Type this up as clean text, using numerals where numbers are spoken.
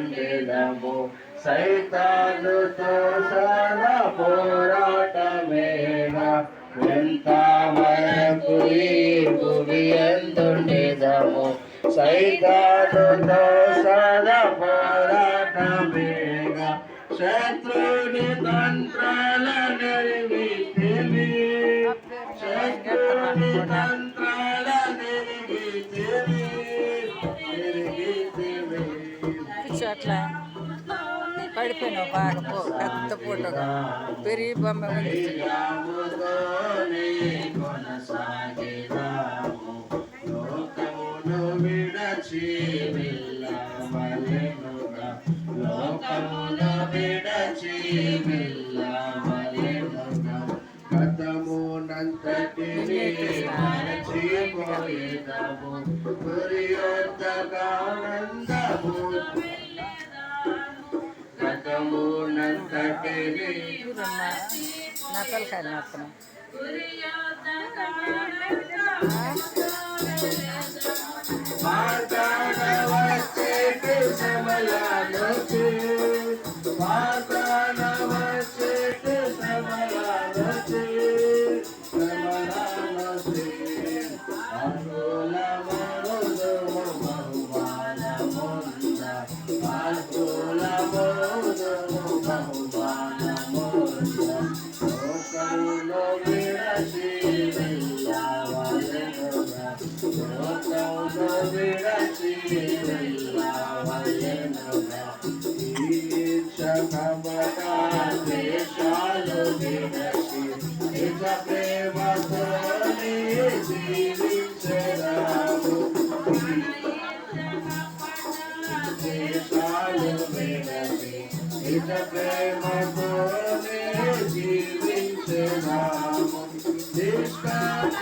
జీవించెదము సైతానుతో సదా పోరాటమేగా ఎంత వరకు ఈ భూమి ఎందుండెదము సైతానుతో సదా పోరాటమేగా శత్రుని తంత్రాల నెరవేర్చివి శత్రుని తంత్రాల నెరవేర్చివి అట్లా పడిపోయినావు బాగా పెద్ద పూటగా పెరిగి బొమ్మ లోకమును విడచి వెళ్ళవలెనుగా లోకమును విడచి వెళ్ళవలెనుగా గతమునంతటిని మరచిపోయేదము గురియోత్తగానందము గతమునంతటిని నా తలకాయ మాత్రం మార్గానవచ్చేటి సమయాలొచ్చి మార్గానవచ్చేటి సమయాలొచ్చి సమయాలొచ్చి అనుకూలమోదు బహుమానముంద అనుకూలమోదు బహుమానముంద లోకములో విడచి వెళ్ళవలెనుగా లోకములో విడచి వెళ్ళవలెనుగా ఈర్ష్యకపట ద్వేషాలు విడచి నిజ ప్రేమతో జీవించెదము ద్వేషాలు విడచి నిజ ప్రేమతో జీవించెదము నిష్కామ